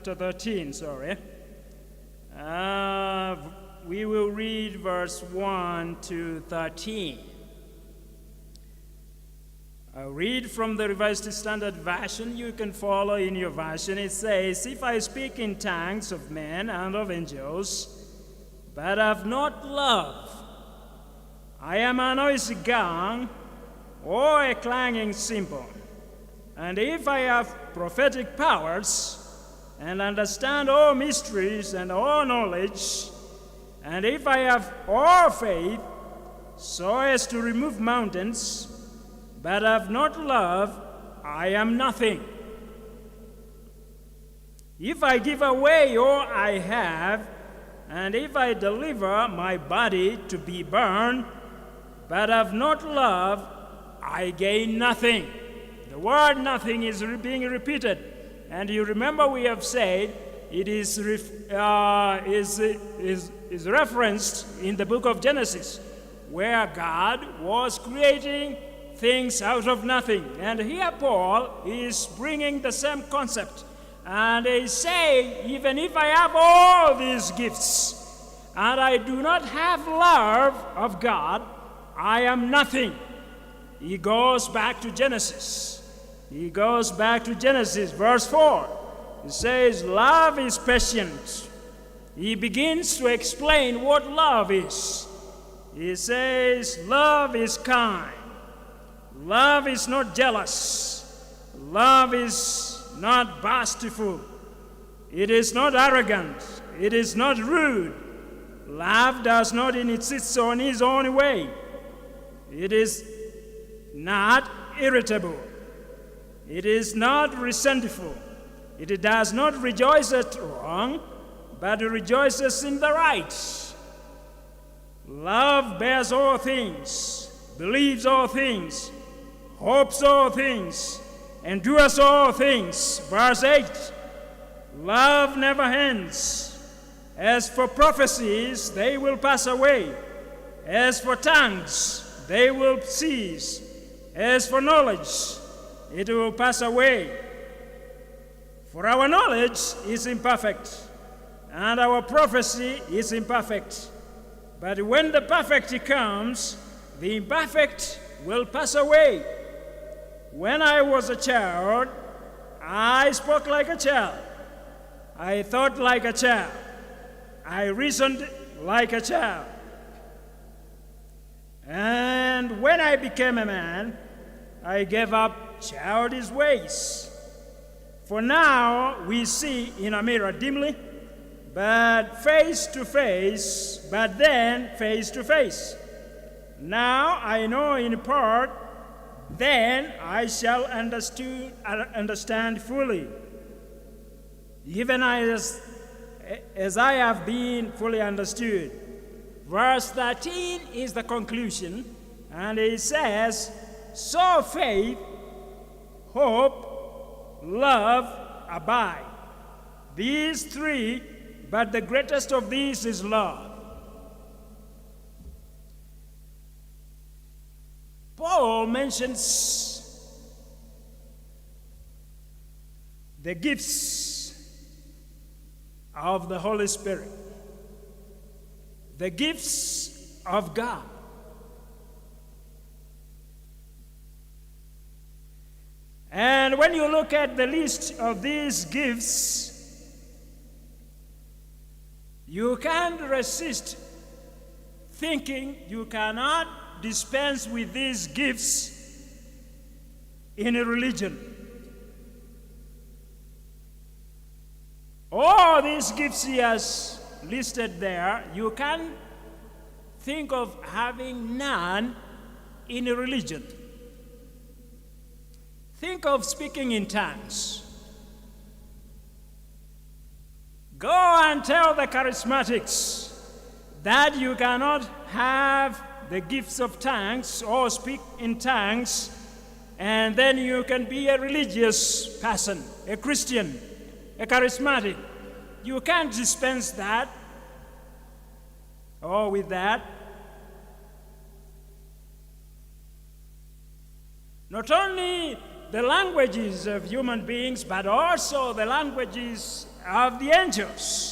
chapter 13, sorry. We will read verse 1 to 13. I'll read from the Revised Standard Version. You can follow in your version. It says, "If I speak in tongues of men and of angels, but have not love, I am a noisy gong or a clanging cymbal. And if I have prophetic powers and understand all mysteries and all knowledge, and if I have all faith so as to remove mountains, but have not love, I am nothing. If I give away all I have, and if I deliver my body to be burned, but have not love, I gain nothing." The word "nothing" is being repeated. And you remember we have said it is referenced in the book of Genesis, where God was creating things out of nothing. And here Paul is bringing the same concept. And he's saying, even if I have all these gifts, and I do not have love of God, I am nothing. He goes back to Genesis. Verse 4. He says, love is patient. He begins to explain what love is. He says, love is kind. Love is not jealous. Love is not boastful. It is not arrogant. It is not rude. Love does not insist on its own way. It is not irritable. It is not resentful. It does not rejoice at wrong, but rejoices in the right. Love bears all things, believes all things, hopes all things, endures all things. Verse 8, love never ends. As for prophecies, they will pass away. As for tongues, they will cease. As for knowledge, it will pass away. For our knowledge is imperfect, and our prophecy is imperfect. But when the perfect comes, the imperfect will pass away. When I was a child, I spoke like a child. I thought like a child. I reasoned like a child. And when I became a man, I gave up childish ways. For now we see in a mirror dimly, but face to face, but then face to face. Now I know in part, then I shall understand fully, even as I have been fully understood. Verse 13 is the conclusion, and it says, so faith, hope, love abide. These three, but the greatest of these is love. Paul mentions the gifts of the Holy Spirit, the gifts of God. And when you look at the list of these gifts, you can't resist thinking you cannot dispense with these gifts in a religion. All these gifts he has listed there, you can't think of having none in a religion. Think of speaking in tongues. Go and tell the charismatics that you cannot have the gifts of tongues or speak in tongues, and then you can be a religious person, a Christian, a charismatic. You can't dispense that or with that. Not only the languages of human beings, but also the languages of the angels.